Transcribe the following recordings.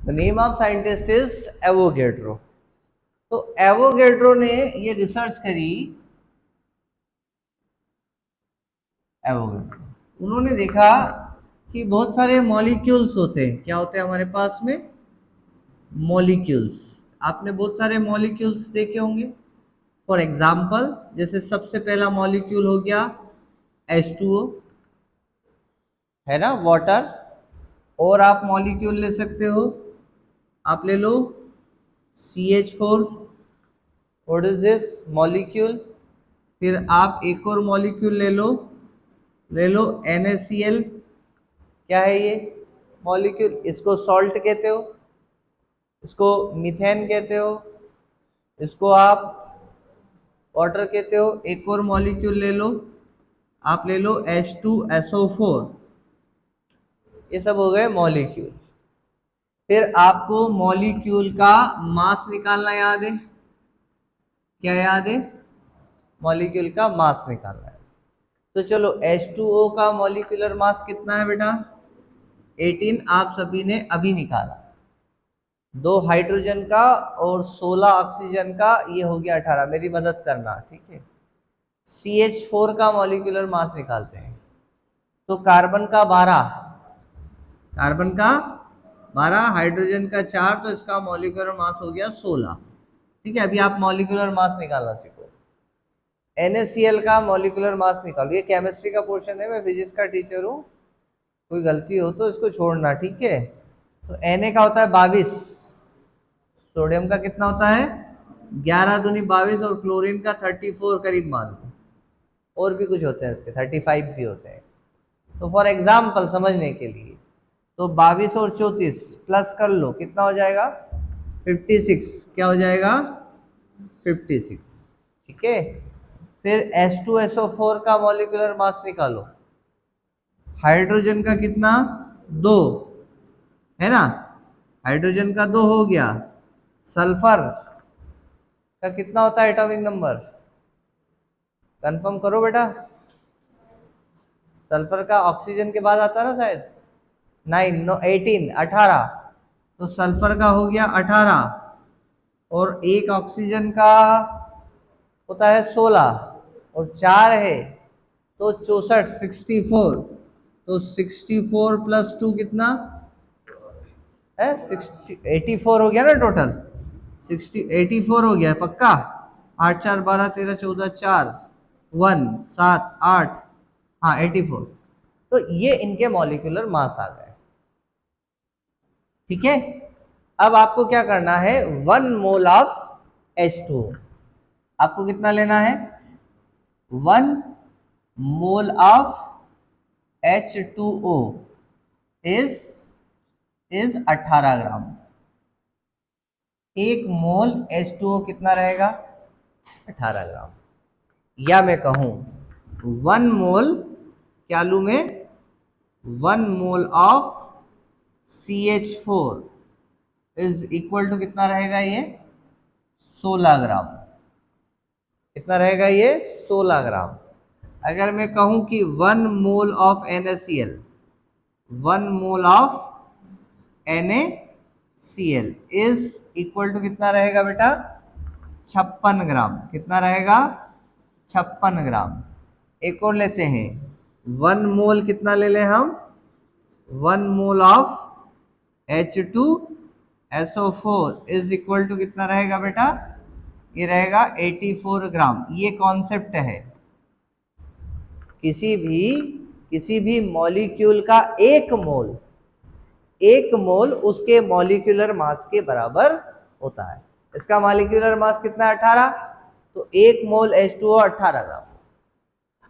The name of scientist is Avogadro. तो Avogadro ने ये रिसर्च करी, एवोगैड्रो उन्होंने देखा कि बहुत सारे मॉलिक्यूल्स होते हैं। क्या होते हैं हमारे पास में? मॉलिक्यूल्स। आपने बहुत सारे मॉलिक्यूल्स देखे होंगे। फॉर एग्जाम्पल, जैसे सबसे पहला मॉलिक्यूल हो गया H2O, है ना, वाटर। और आप मॉलिक्यूल ले सकते हो, आप ले लो CH4। What is this molecule? फिर आप एक और मॉलिक्यूल ले लो NaCl। क्या है ये मॉलिक्यूल? इसको सॉल्ट कहते हो, इसको मीथेन कहते हो, इसको आप वाटर कहते हो। एक और मॉलिक्यूल ले लो, आप ले लो H2SO4। ये सब हो गए मॉलिक्यूल। फिर आपको मॉलिक्यूल का मास निकालना याद है? क्या याद है? मॉलिक्यूल का मास निकालना है। तो चलो, H2O का मॉलिक्यूलर मास कितना है बेटा? 18। आप सभी ने अभी निकाला। 2 हाइड्रोजन का और 16 ऑक्सीजन का, ये हो गया 18। मेरी मदद करना, ठीक है। CH4 का मॉलिक्यूलर मास निकालते हैं। तो कार्बन का 12, कार्बन का 12, हाइड्रोजन का 4, तो इसका मॉलिक्यूलर मास हो गया 16। ठीक है, अभी आप मॉलिक्यूलर मास निकालना सीखो। NaCl का मॉलिक्यूलर मास निकालो। ये केमिस्ट्री का पोर्शन है, मैं फिजिक्स का टीचर हूँ, कोई गलती हो तो इसको छोड़ना, ठीक है। तो Na का होता है 22, सोडियम का कितना होता है? 11 दूनी 22, और क्लोरीन का 34 करीब मान लो। और भी कुछ होते हैं इसके, 35 भी होते हैं। तो फॉर एग्जाम्पल समझने के लिए, तो 22 और 34 प्लस कर लो, कितना हो जाएगा? 56। क्या हो जाएगा? 56। ठीक है। फिर H2SO4 का मॉलिक्यूलर मास निकालो। हाइड्रोजन का कितना? 2, है ना, हाइड्रोजन का 2 हो गया। सल्फर का कितना होता है एटॉमिक नंबर? कंफर्म करो बेटा। सल्फर का ऑक्सीजन के बाद आता है ना शायद, 9, 18, 18। तो सल्फर का हो गया 18, और एक ऑक्सीजन का होता है 16, और 4 है तो 64, 64। तो 64 प्लस 2 कितना है? 84 हो गया ना टोटल। 84 हो गया पक्का। 8 4 12 13 14 4 1 7 8, हाँ 84। तो ये इनके मॉलिक्यूलर मास आ गए। ठीक है। अब आपको क्या करना है? 1 मोल ऑफ H2O। आपको कितना लेना है? 1 mole of H2O is 18 gram. 1 mole H2O कितना रहेगा? 18 ग्राम। या मैं कहूं 1 मोल, क्या लू में? 1 mole of CH4 is equal to कितना रहेगा ये? 16 ग्राम। कितना रहेगा ये? 16 ग्राम। अगर मैं कहूं कि 1 mole of NaCl, 1 mole of NaCl is equal to कितना रहेगा बेटा? 56 ग्राम। कितना रहेगा? 56 ग्राम। एक और लेते हैं, 1 मोल कितना ले लें हम? 1 mole of H2SO4 is equal to कितना रहेगा बेटा? ये रहेगा 84 ग्राम। ये कॉन्सेप्ट है, किसी भी मॉलिक्यूल का 1 मोल उसके मॉलिक्यूलर मास के बराबर होता है। इसका मॉलिक्यूलर मास कितना है? 18। तो 1 मोल H2O 18 ग्राम।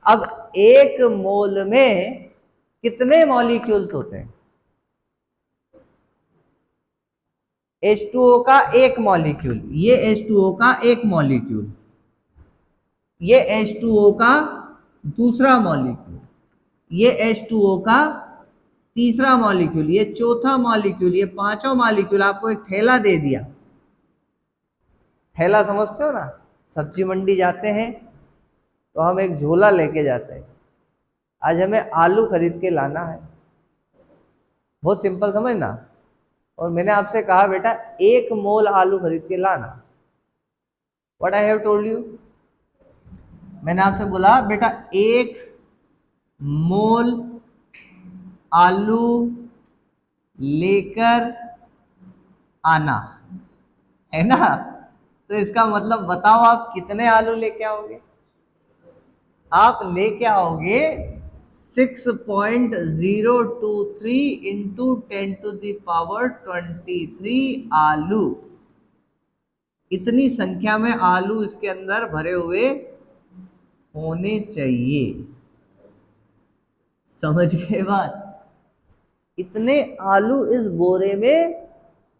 अब 1 मोल में कितने मॉलिक्यूल्स होते हैं? H2O का 1 मॉलिक्यूल, ये H2O का 1 मॉलिक्यूल, ये H2O का दूसरा मॉलिक्यूल, ये H2O का तीसरा मॉलिक्यूल, ये चौथा मॉलिक्यूल, ये पांचवा मॉलिक्यूल। आपको एक थैला दे दिया। थैला समझते हो ना? सब्जी मंडी जाते हैं तो हम एक झोला लेके जाते हैं। आज हमें आलू खरीद के लाना है। बहुत सिंपल समझना। और मैंने आपसे कहा बेटा 1 मोल आलू खरीद के लाना। What I have told you, मैंने आपसे बोला बेटा 1 मोल आलू लेकर आना, है ना। तो इसका मतलब बताओ आप कितने आलू लेके आओगे। आप लेके आओगे 6.023 इंटू 10⁻23 आलू। इतनी संख्या में आलू इसके अंदर भरे हुए होने चाहिए। समझ गए बात, इतने आलू इस बोरे में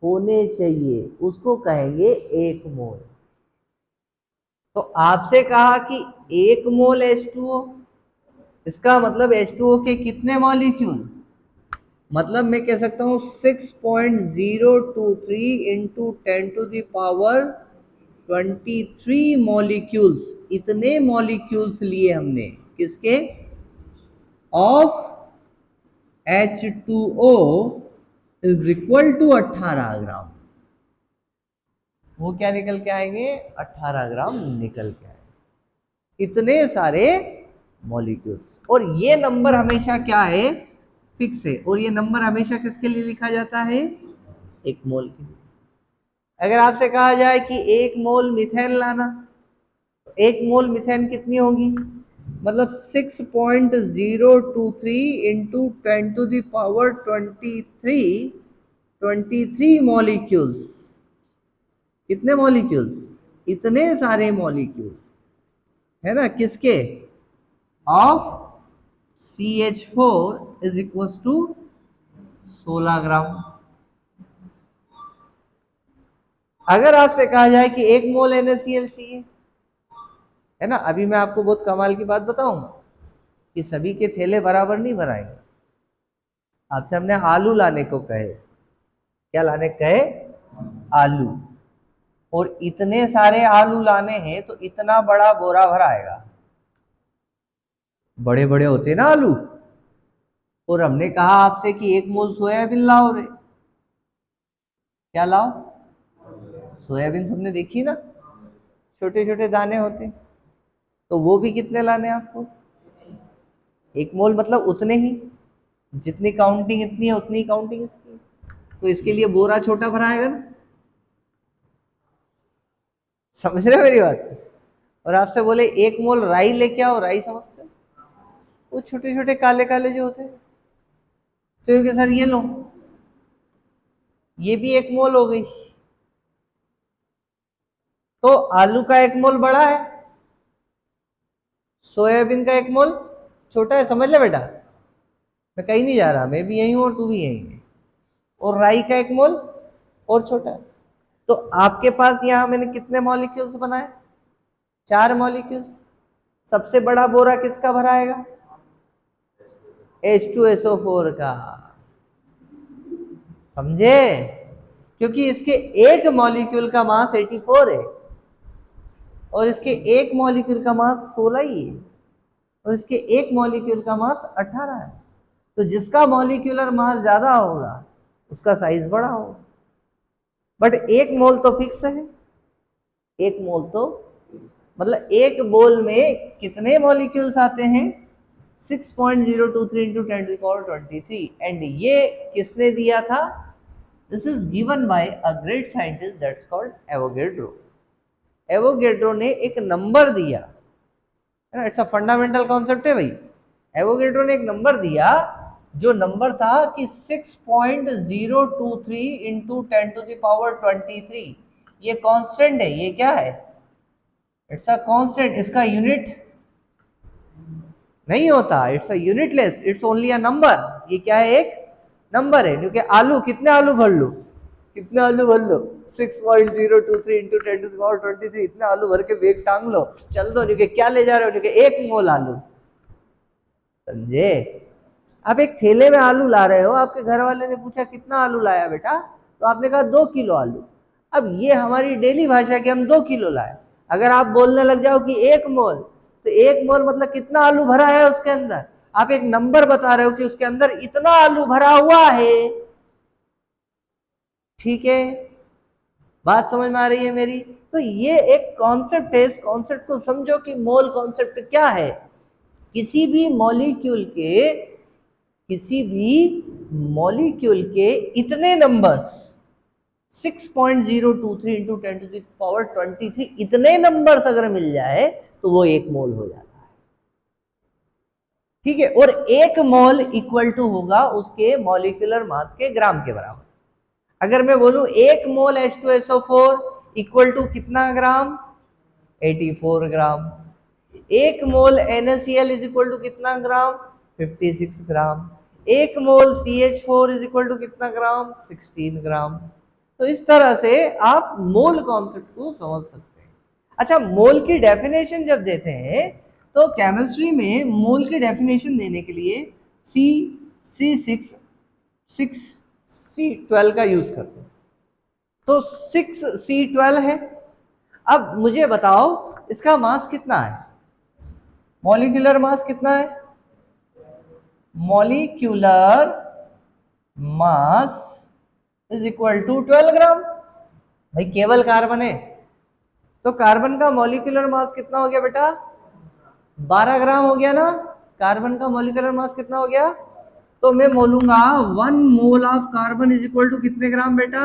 होने चाहिए, उसको कहेंगे 1 मोल। तो आपसे कहा कि 1 मोल H2O, इसका मतलब H2O के कितने मॉलिक्यूल, मतलब मैं कह सकता हूं 6.023 इंटू 10⁻23 मॉलिक्यूल्स। इतने मॉलिक्यूल्स लिए हमने किसके, of H2O is equal to 18 gram. वो क्या निकल के आएंगे, 18 ग्राम निकल के आएंगे, इतने सारे मॉलिक्यूल्स। और ये नंबर हमेशा क्या है, फिक्स है। और ये नंबर हमेशा किसके लिए लिखा जाता है, 1 मोल के लिए। अगर आपसे कहा जाए कि 1 मोल मिथेन लाना, तो 1 मोल मिथेन कितनी होगी, मतलब 6.023 इंटू 10⁻23 मॉलिक्यूल्स। कितने मॉलिक्यूल्स, इतने सारे मॉलिक्यूल्स, है ना, किसके, of CH4 is equal to 16 gram. अगर आपसे कहा जाए कि 1 मोल NaCl चाहिए, है ना, अभी मैं आपको बहुत कमाल की बात बताऊंगा कि सभी के थैले बराबर नहीं भराएंगे। आपसे हमने आलू लाने को कहे, क्या लाने कहे, आलू, और इतने सारे आलू लाने हैं तो इतना बड़ा बोरा भराएगा, बड़े बड़े होते ना आलू। और हमने कहा आपसे कि 1 मोल सोयाबीन लाओ रे, क्या लाओ, सोयाबीन सबने देखी ना, छोटे छोटे दाने होते, तो वो भी कितने लाने आपको, 1 मोल, मतलब उतने ही, जितनी काउंटिंग इतनी है उतनी काउंटिंग इसकी। तो इसके लिए बोरा छोटा भराएगा ना, समझ रहे हो मेरी बात। और आपसे बोले 1 मोल राई लेके आओ, राई समझते हो, वो छोटे छोटे काले काले जो होते हैं, तो ये सर ये लो, ये भी 1 मोल हो गई। तो आलू का 1 मोल बड़ा है, सोयाबीन का 1 मोल छोटा है, समझ ले बेटा, मैं कहीं नहीं जा रहा, मैं भी यही हूं और तू भी यही है। और राई का 1 मोल और छोटा है। तो आपके पास यहां मैंने कितने मॉलिक्यूल्स बनाए, 4 मॉलिक्यूल्स। सबसे बड़ा बोरा किसका भराएगा, H2SO4 का, समझे, क्योंकि इसके एक मॉलिक्यूल का मास 84 है और इसके एक मॉलिक्यूल का मास 16 ही है और इसके एक मॉलिक्यूल का मास 18 है। तो जिसका मॉलिक्यूलर मास ज्यादा होगा उसका साइज बड़ा होगा। बट 1 मोल तो फिक्स है, 1 मोल तो मतलब 1 मोल में कितने मॉलिक्यूल्स आते हैं, 6.023 इंटू 10⁻23। एंड ये किसने दिया था, this is given by a great scientist that's called Avogadro. Avogadro ने एक नंबर दिया, है ना, इट्स अ फंडामेंटल कॉन्सेप्ट है भाई। एवोगैड्रो ने एक नंबर दिया, जो नंबर था कि 6.023 इंटू 10⁻23। ये कांस्टेंट है, ये क्या है, इट्स अ कांस्टेंट, इसका यूनिट नहीं होता, it's a unitless, it's only a number. ये क्या है, एक नंबर है। क्योंकि आलू, कितने आलू भर लो, कितने आलू भर लो, 6.023 इंटू 10⁻23, इतने आलू भर के बैग टांग लो, चल दो। क्योंकि क्या ले जा रहे हो, क्योंकि 1 मोल आलू, समझे। आप एक थैले में आलू ला रहे हो, आपके घर वाले ने पूछा कितना आलू लाया बेटा, तो आपने कहा 2 किलो आलू। अब ये हमारी डेली भाषा कि हम 2 किलो लाए। अगर आप बोलने लग जाओ कि 1 मोल, तो 1 मोल मतलब कितना आलू भरा है उसके अंदर, आप एक नंबर बता रहे हो कि उसके अंदर इतना आलू भरा हुआ है। ठीक है, बात समझ में आ रही है मेरी? तो ये एक कॉन्सेप्ट है, इस कॉन्सेप्ट को समझो कि मोल कॉन्सेप्ट क्या है। किसी भी मॉलिक्यूल के इतने नंबर्स 6.023 इंटू 10⁻23 इतने नंबर्स अगर मिल जाए तो वो एक मोल हो जाता है। ठीक है, और एक मोल इक्वल टू होगा उसके मॉलिक्यूलर मास के ग्राम के बराबर। अगर मैं बोलूं एक मोल H2SO4 इक्वल टू कितना ग्राम, 84 ग्राम। एक मोल NaCl इज इक्वल टू कितना ग्राम, 56 ग्राम। एक मोल CH4 इज इक्वल टू कितना ग्राम, 16 ग्राम। तो इस तरह से आप मोल कॉन्सेप्ट को समझ सकते हैं। अच्छा, मोल की डेफिनेशन जब देते हैं तो केमिस्ट्री में मोल की डेफिनेशन देने के लिए C6C12 का यूज करते हैं। तो 6C12 है। अब मुझे बताओ इसका मास कितना है, मॉलिक्यूलर मास कितना है? Molecular mass is equal to 12 gram. भाई केवल कार्बन है तो कार्बन का मॉलिक्यूलर मास कितना हो गया बेटा, 12 ग्राम हो गया ना। कार्बन का मॉलिक्यूलर मास कितना हो गया? तो मैं बोलूंगा 1 mole of carbon is equal to कितने ग्राम बेटा,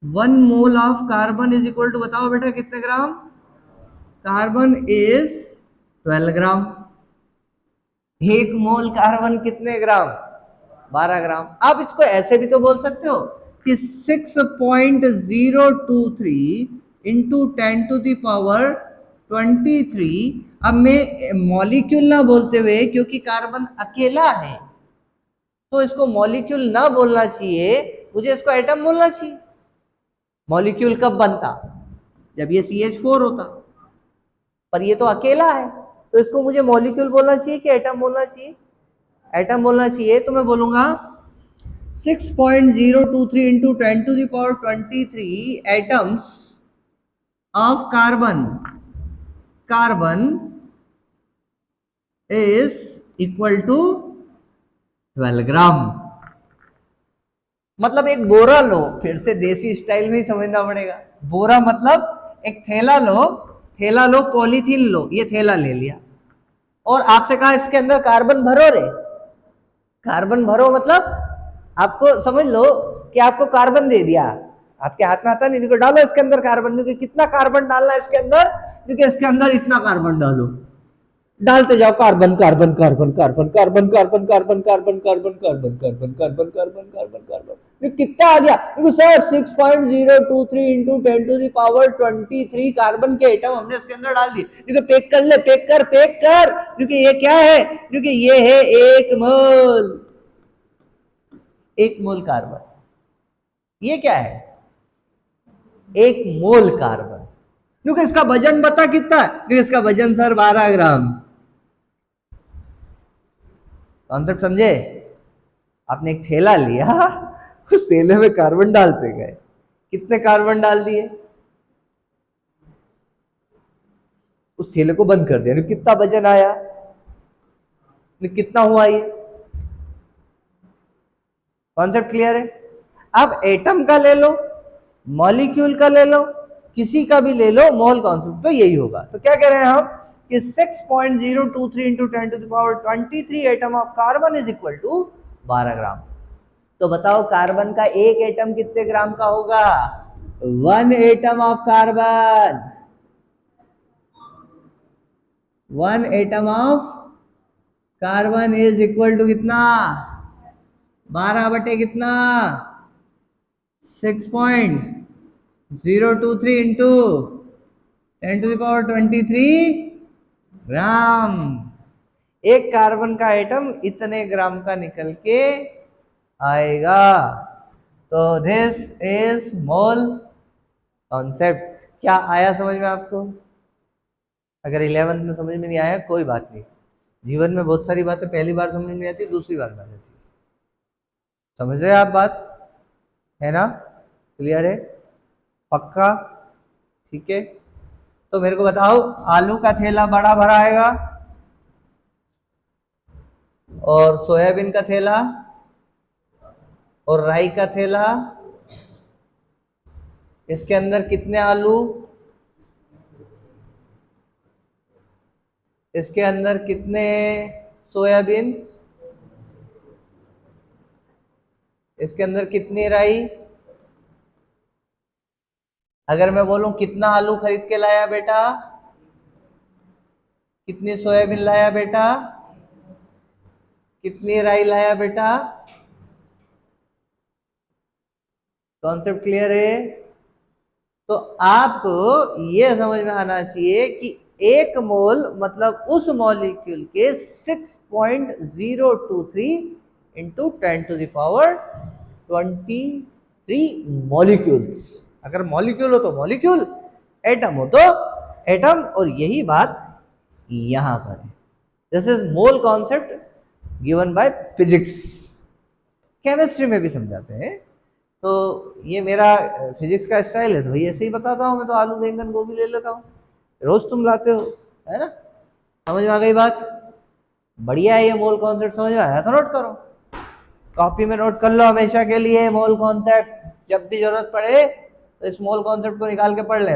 1 mole of carbon is equal to, बताओ बेटा कितने ग्राम? कार्बन इज 12 ग्राम। एक मोल कार्बन कितने ग्राम, 12 ग्राम। आप इसको ऐसे भी तो बोल सकते हो कि 6.023 इंटू 10⁻23। अब मैं मॉलिक्यूल ना बोलते हुए, क्योंकि कार्बन अकेला है तो इसको मॉलिक्यूल ना बोलना चाहिए, मुझे इसको एटम बोलना चाहिए। मॉलिक्यूल कब बनता, जब ये CH4 होता, पर ये तो अकेला है तो इसको मुझे मॉलिक्यूल बोलना चाहिए कि एटम बोलना चाहिए? एटम बोलना चाहिए। तो मैं बोलूंगा 6.023 into 10⁻23 atoms of carbon is equal to 12 gram. मतलब एक बोरा लो, फिर से देसी स्टाइल में ही समझना पड़ेगा। बोरा मतलब एक थैला लो, पॉलीथीन लो, ये थैला ले लिया और आपसे कहा इसके अंदर कार्बन भरो रे। कार्बन भरो मतलब आपको समझ लो कि आपको कार्बन दे दिया, आपके हाथ में आता नहीं, देखो डालो इसके अंदर कार्बन, क्योंकि कितना कार्बन डालना है इसके अंदर, क्योंकि इसके अंदर इतना कार्बन डालो, डालते जाओ carbon carbon carbon carbon carbon carbon carbon carbon carbon carbon carbon carbon carbon carbon carbon, कितना आ गया? देखो सर 6.023 इंटू 10⁻23 कार्बन के एटम हमने इसके अंदर डाल दिए। देखो पैक कर ले, पैक कर, क्योंकि ये क्या है, क्योंकि ये है एक मोल कार्बन। ये क्या है, एक मोल कार्बन। क्योंकि इसका वजन बता कितना है, क्योंकि इसका वजन सर 12 ग्राम। कॉन्सेप्ट समझे? आपने एक थैला लिया, उस थैले में कार्बन डालते गए, कितने कार्बन डाल दिए, उस थैले को बंद कर दिया, कितना वजन आया, कितना हुआ ये? कॉन्सेप्ट क्लियर है? अब एटम का ले लो, मॉलिक्यूल का ले लो, किसी का भी ले लो, मोल कॉन्सेप्ट तो यही होगा। तो क्या कह रहे हैं हम कि 6.023 into 10⁻23 atom of carbon is equal to 12 gram. तो बताओ कार्बन का एक एटम कितने ग्राम का होगा, 1 atom of carbon, 1 atom of carbon is equal to कितना, 12 बटे कितना, 6.023 इंटू 10⁻23 ग्राम। एक कार्बन का एटम इतने ग्राम का निकल के आएगा। तो दिस इज मोल कॉन्सेप्ट। क्या आया समझ में आपको? अगर 11th में समझ में नहीं आया कोई बात नहीं, जीवन में बहुत सारी बातें पहली बार समझ में नहीं आती, दूसरी बार में आ जाती। समझ रहे आप बात, है ना? क्लियर है? पक्का? ठीक है, तो मेरे को बताओ आलू का थैला बड़ा भरा आएगा और सोयाबीन का थैला और राई का थैला इसके अंदर कितने आलू, इसके अंदर कितने सोयाबीन, इसके अंदर कितनी राई। अगर मैं बोलूं कितना आलू खरीद के लाया बेटा, कितनी सोयाबीन लाया बेटा, कितनी राई लाया बेटा, कॉन्सेप्ट क्लियर है। तो आपको ये समझ में आना चाहिए कि एक मोल मतलब उस मॉलिक्यूल के 6.023 इंटू 10⁻23 मॉलिक्यूल्स। अगर मॉलिक्यूल हो तो मॉलिक्यूल, एटम हो तो एटम, और यही बात यहां पर है। This is mole concept given by physics. Chemistry में भी समझाते हैं। तो ये मेरा फिजिक्स का स्टाइल है, तो भाई ऐसे ही बताता हूँ मैं। तो आलू बैंगन गोभी ले लेता हूँ, रोज तुम लाते हो, है ना। समझ में आ गई बात? बढ़िया है। ये मोल कॉन्सेप्ट समझ में आया तो नोट करो, कॉपी में नोट कर लो हमेशा के लिए मोल कॉन्सेप्ट। जब भी जरूरत पड़े तो इस मोल कॉन्सेप्ट को निकाल के पढ़ लेना।